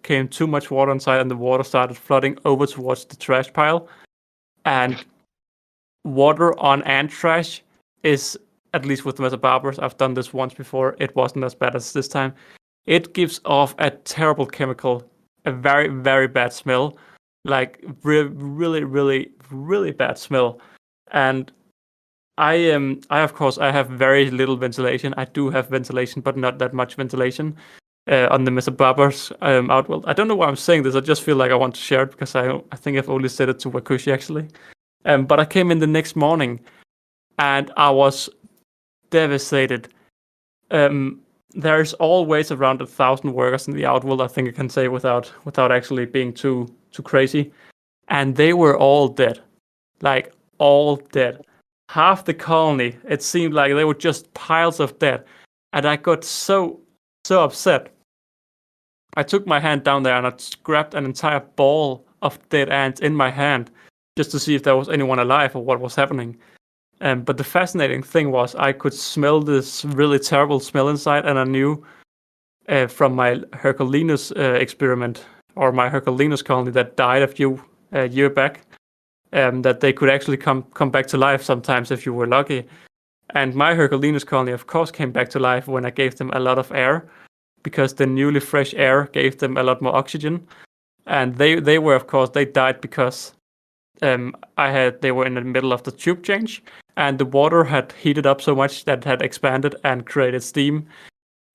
came too much water inside, and the water started flooding over towards the trash pile, and water on ant trash is, at least with the Mesobarbarus, I've done this once before, it wasn't as bad as this time. It gives off a terrible chemical, a very, very bad smell, like really, really, really bad smell. And I of course I have very little ventilation. I do have ventilation, but not that much ventilation on the Mesobarbarus outworld. I don't know why I'm saying this. I just feel like I want to share it because I think I've only said it to Wakushi actually. But I came in the next morning, and I was devastated. There's always around 1,000 workers in the outworld, I think I can say without actually being too crazy. And they were all dead. Like, all dead. Half the colony, it seemed like they were just piles of dead. And I got so upset. I took my hand down there and I grabbed an entire ball of dead ants in my hand just to see if there was anyone alive or what was happening. But the fascinating thing was I could smell this really terrible smell inside, and I knew from my Herculinus experiment, or my Herculinus colony that died a few year back, that they could actually come back to life sometimes if you were lucky. And my Herculinus colony, of course, came back to life when I gave them a lot of air, because the newly fresh air gave them a lot more oxygen. And they were, of course, they died because they were in the middle of the tube change, and the water had heated up so much that it had expanded and created steam,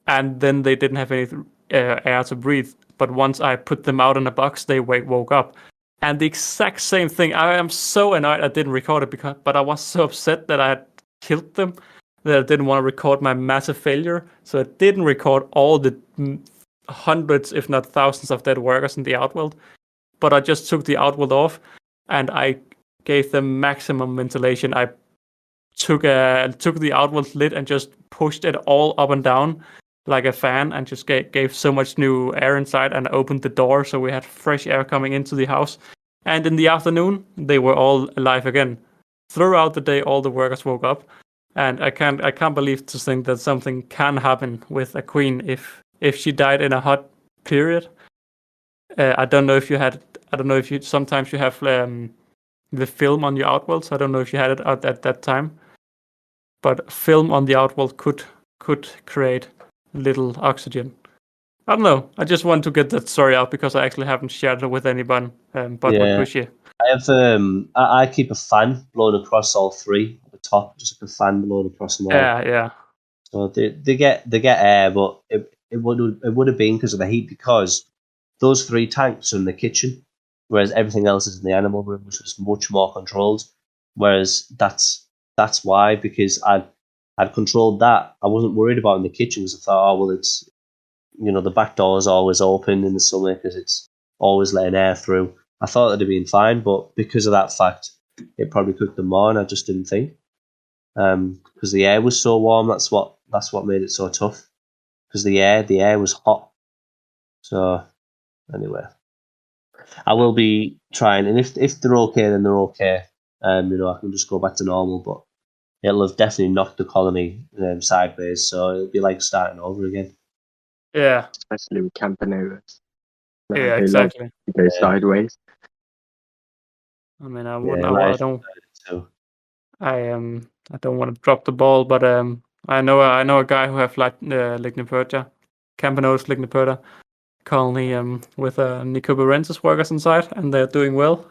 and then they didn't have any air to breathe. But once I put them out in a box, they woke up. And the exact same thing. I am so annoyed I didn't record it but I was so upset that I had killed them that I didn't want to record my massive failure. So I didn't record all the hundreds, if not thousands, of dead workers in the outworld. But I just took the outworld off, and I gave them maximum ventilation. I took the outworld lid and just pushed it all up and down like a fan, and just gave so much new air inside, and opened the door so we had fresh air coming into the house. And in the afternoon, they were all alive again. Throughout the day, all the workers woke up, and I can't believe to think that something can happen with a queen if she died in a hot period. I don't know if you sometimes you have the film on your outworld. So I don't know if you had it out at that time, but film on the outworld could create little oxygen. I don't know. I just want to get that story out because I actually haven't shared it with anyone. But with Wishy. I have I keep a fan blowing across all three at the top, just like a fan blowing across them all. Yeah. So they get air, but it would have been because of the heat, because those 3 tanks are in the kitchen, whereas everything else is in the animal room, which was much more controlled. Whereas that's why, because I'd controlled that. I wasn't worried about in the kitchen because I thought, oh well, it's the back door is always open in the summer because it's always letting air through. I thought it'd have been fine, but because of that fact, it probably cooked them more, and I just didn't think. Because the air was so warm, that's what made it so tough. Because the air was hot. So anyway, I will be trying, and if they're okay, then they're okay. I can just go back to normal, but it'll have definitely knocked the colony sideways, so it'll be like starting over again. Yeah, especially with Campanovas. Yeah, exactly. Go sideways. I mean, I don't want to drop the ball, but I know a guy who have Ligniperta, Campanovas Ligniperta colony with Nicobarensis workers inside, and they're doing well.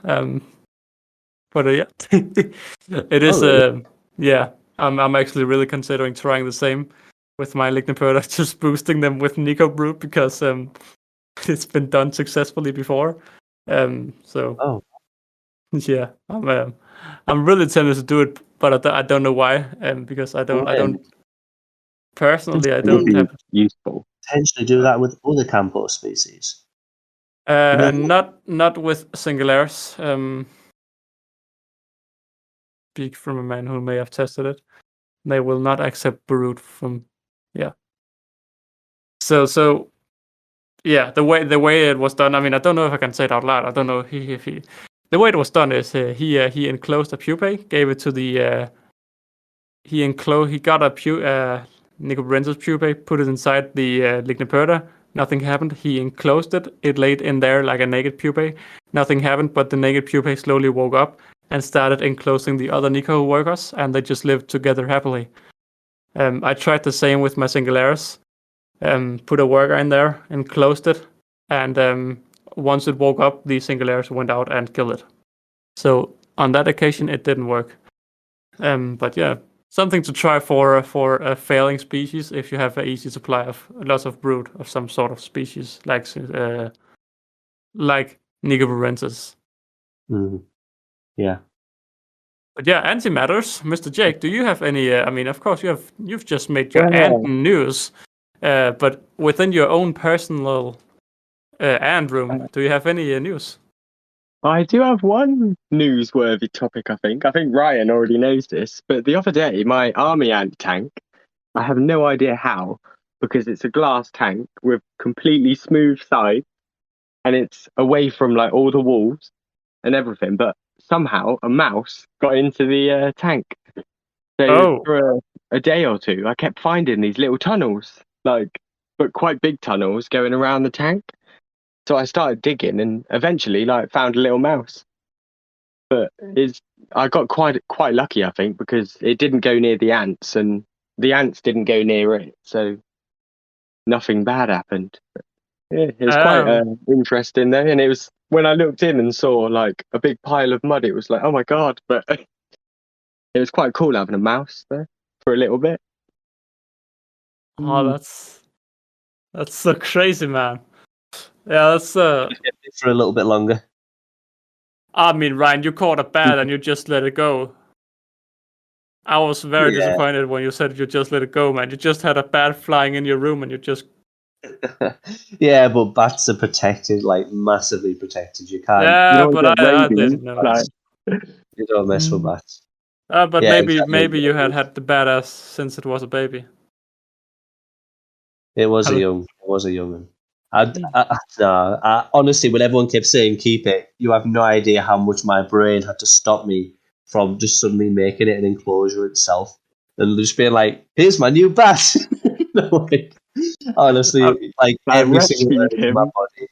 But yeah, it is. Really? I'm actually really considering trying the same with my Ligniperta, just boosting them with Nico Brute because it's been done successfully before. Oh. Yeah, I'm really tempted to do it, but I don't know why. Because I don't personally. I don't have useful. Potentially do that with other Campo species. Not with Singularis. Speak from a man who may have tested it. They will not accept brood from. Yeah. So yeah, the way it was done. I mean, I don't know if I can say it out loud. I don't know if he. The way it was done is he enclosed a pupae, gave it to the. He got a Nicobarensis pupae, put it inside the Ligniperta. Nothing happened. He enclosed it. It laid in there like a naked pupae. Nothing happened, but the naked pupae slowly woke up and started enclosing the other Nico workers, and they just lived together happily. I tried the same with my Singularis. Put a worker in there, enclosed it, and once it woke up, the Singularis went out and killed it. So on that occasion, it didn't work. But yeah, something to try for a failing species if you have an easy supply of lots of brood of some sort of species like Nicobarensis. Mm-hmm. Yeah. But yeah, antimatters, Mr. Jake. Do you have any? I mean, of course you've just made your ant news, but within your own personal ant room, do you have any news? I do have one newsworthy topic, I think. I think Ryan already knows this, but the other day, my army ant tank, I have no idea how, because it's a glass tank with completely smooth sides, and it's away from like all the walls and everything, but somehow a mouse got into the tank. So for a day or two, I kept finding these little tunnels, but quite big tunnels going around the tank. So I started digging and eventually found a little mouse. But I got quite lucky, I think, because it didn't go near the ants and the ants didn't go near it. So nothing bad happened. But, yeah, it was quite interesting though. And it was when I looked in and saw a big pile of mud, it was like, oh my God. But it was quite cool having a mouse there for a little bit. Oh, that's so crazy, man. Yeah, that's for a little bit longer. I mean, Ryan, you caught a bat and you just let it go. I was very disappointed when you said you just let it go, man. You just had a bat flying in your room and you just... Yeah, but bats are protected, like massively protected. You can't. Yeah, but I didn't know. You don't mess with bats. But Yeah, maybe exactly. you had the badass since it was a baby. It was a young one. I honestly, when everyone kept saying keep it, you have no idea how much my brain had to stop me from just suddenly making it an enclosure itself and just being like, "Here's my new bat." Like, honestly, like every single rescued nerve in my him. body.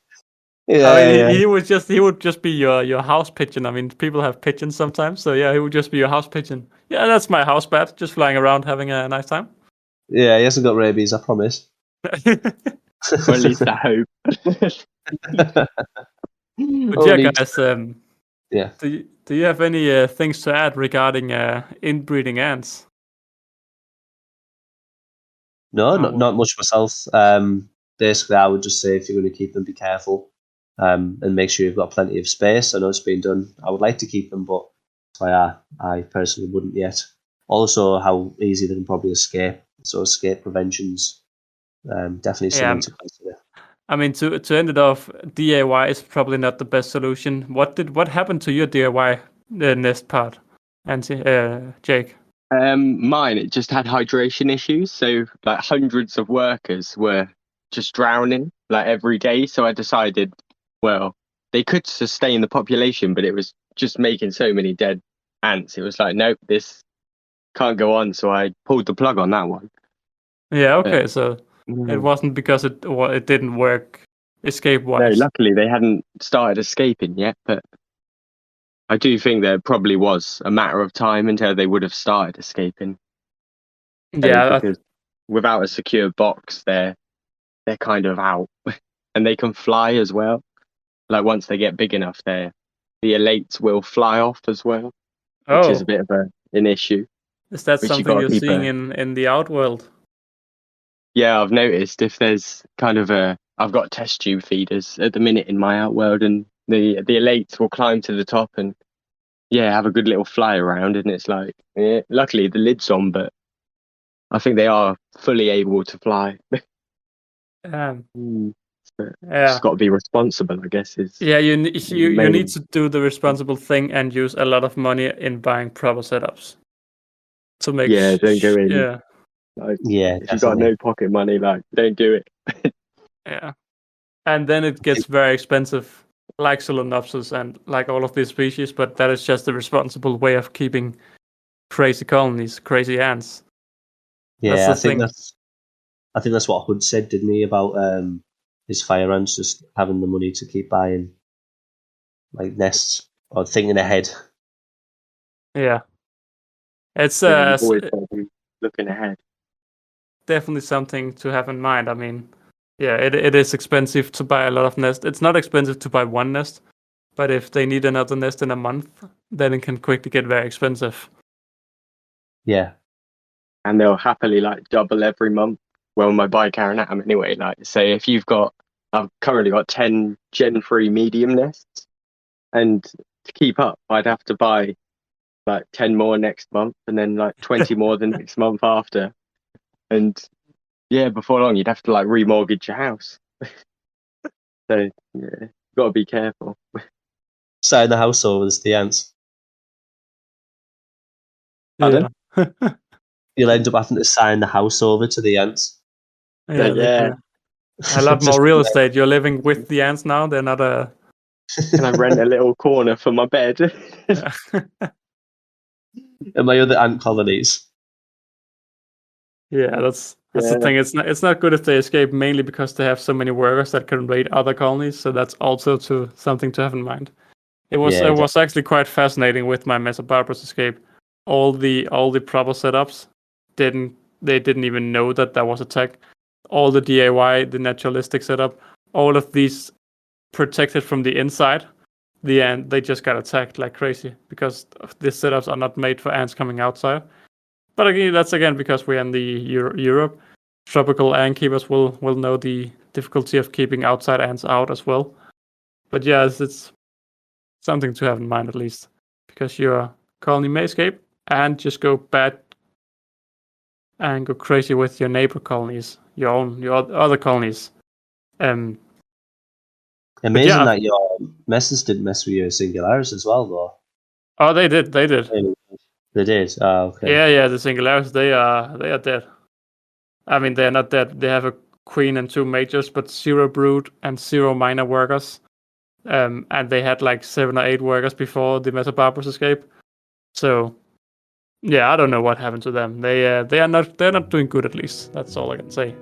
I mean, Yeah. he would just be your house pigeon. I mean, people have pigeons sometimes, so yeah, he would just be your house pigeon. Yeah, that's my house bat, just flying around having a nice time. Yeah, he hasn't got rabies, I promise. Or at least I hope. But yeah, guys, yeah. do you have any things to add regarding inbreeding ants? No, not much myself. Basically, I would just say if you're going to keep them, be careful, and make sure you've got plenty of space. I know it's been done. I would like to keep them, but I personally wouldn't yet. Also, how easy they can probably escape. So escape prevention's definitely something to consider. I mean, to end it off, DIY is probably not the best solution. What happened to your DIY nest part, Anty, Jake? Mine, it just had hydration issues. So like hundreds of workers were just drowning like every day. So I decided, well, they could sustain the population, but it was just making so many dead ants. It was like, nope, this can't go on. So I pulled the plug on that one. Yeah, okay. So it wasn't because it didn't work escape-wise. No, luckily they hadn't started escaping yet, but I do think there probably was a matter of time until they would have started escaping. Yeah, because without a secure box, they're kind of out, and they can fly as well. Like once they get big enough, the elates will fly off as well, which is a bit of an issue. Is that something you're seeing in the outworld? Yeah, I've noticed if there's kind of I've got test tube feeders at the minute in my outworld, and the elates will climb to the top and have a good little fly around, and it's like, luckily the lid's on, but I think they are fully able to fly. Just got to be responsible, I guess. You need to do the responsible thing and use a lot of money in buying proper setups to make. Don't go in. Yeah. If you've got no pocket money, like, don't do it. Yeah, and then it gets very expensive, like Solenopsis and like all of these species. But that is just the responsible way of keeping crazy colonies, crazy ants. Yeah, I think that's what Hood said, didn't he, about his fire ants just having the money to keep buying like nests or thinking ahead. Yeah, it's always looking ahead. Definitely something to have in mind. I mean, yeah, it is expensive to buy a lot of nests. It's not expensive to buy one nest, but if they need another nest in a month, then it can quickly get very expensive. Yeah. And they'll happily like double every month. Well, my bicarinatum anyway, like say if I've currently got 10 Gen 3 medium nests, and to keep up, I'd have to buy like 10 more next month, and then like 20 more the next month after. And before long, you'd have to like remortgage your house. So got to be careful. Sign the house over as the ants. Pardon? You'll end up having to sign the house over to the ants. A lot more real estate. You're living with the ants now. They're not a. Can I rent a little corner for my bed? And my other ant colonies. Yeah, that's the thing. It's not good if they escape, mainly because they have so many workers that can raid other colonies. So that's also something to have in mind. It was actually quite fascinating with my Mesobarbarus escape. All the proper setups didn't even know that was a tech. All the DIY, the naturalistic setup, all of these protected from the inside. The ant, they just got attacked like crazy because these setups are not made for ants coming outside. But again, that's because we're in the Europe. Tropical ant keepers will know the difficulty of keeping outside ants out as well. But yeah, it's something to have in mind at least, because your colony may escape and just go bad and go crazy with your neighbor colonies, your other colonies. Amazing that your messes didn't mess with your Singularis as well, though. Oh, they did. They did. Okay. Yeah. The Singularis, they are dead. I mean, they are not dead. They have a queen and 2 majors, but 0 brood and 0 minor workers. And they had like 7 or 8 workers before the Metabarbarous escape. So, yeah, I don't know what happened to them. They're not doing good, at least. That's all I can say.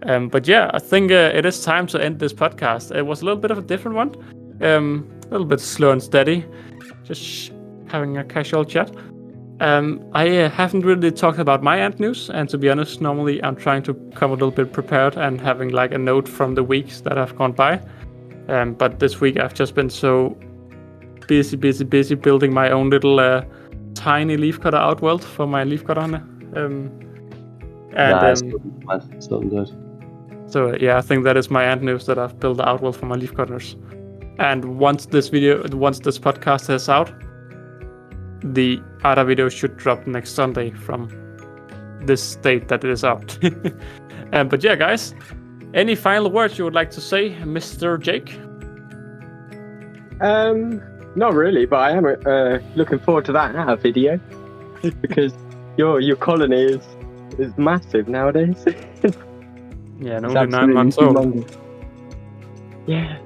But yeah, I think it is time to end this podcast. It was a little bit of a different one, a little bit slow and steady, just having a casual chat. I haven't really talked about my Ant news, and to be honest, normally I'm trying to come a little bit prepared and having like a note from the weeks that have gone by. But this week I've just been so busy building my own little tiny leafcutter outworld for my leafcutter. Something good. So yeah, I think that is my Ant news, that I've built the outworld for my leafcutters. And once this podcast is out, the other video should drop next Sunday from this date that it is out. But yeah, guys, any final words you would like to say, Mr. Jake? Not really, but I am looking forward to that video because your colony is massive nowadays. Yeah, and only 9 months old. Humongous. Yeah,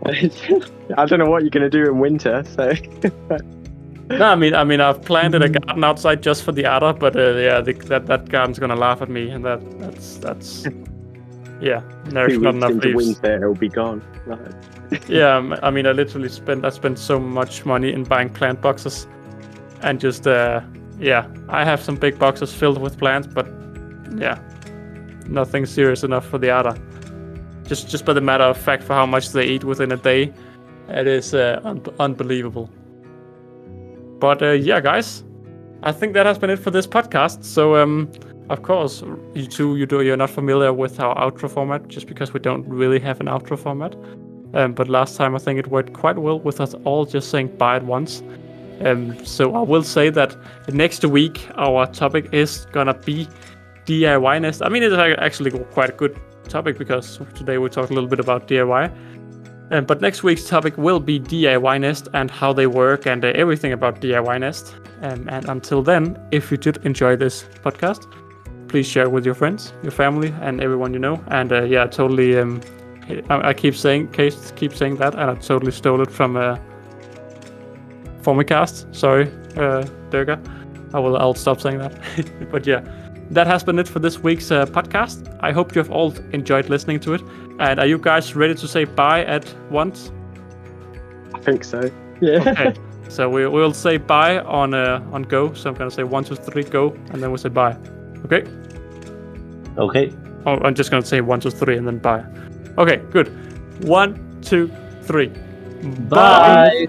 I don't know what you're gonna do in winter, so. No, I mean, I've planted a garden outside just for the adder, but that garden's gonna laugh at me, and that's yeah, there's not enough leaves. Winter, it'll be gone. Yeah, I mean, I spent so much money in buying plant boxes, and just I have some big boxes filled with plants, but yeah, nothing serious enough for the adder. Just by the matter of fact, for how much they eat within a day, it is unbelievable. But yeah, guys, I think that has been it for this podcast. So of course, you're not familiar with our outro format, just because we don't really have an outro format. But last time I think it worked quite well with us all just saying bye at once. So I will say that next week our topic is gonna be DIY nest. I mean, it's actually quite a good topic because today we talked a little bit about DIY. But next week's topic will be DIY nest and how they work and everything about DIY nest. And until then, if you did enjoy this podcast, please share it with your friends, your family, and everyone you know. And yeah, totally. I keep saying that, and I totally stole it from Formicast. Sorry, Durga. I'll stop saying that. But yeah, that has been it for this week's podcast. I hope you have all enjoyed listening to it. And are you guys ready to say bye at once? I think so. Yeah. Okay. So we'll say bye on go. So I'm gonna say 1, 2, 3, go, and then we'll say bye. Okay. Okay. Oh, I'm just gonna say 1, 2, 3, and then bye. Okay. Good. 1, 2, 3. Bye.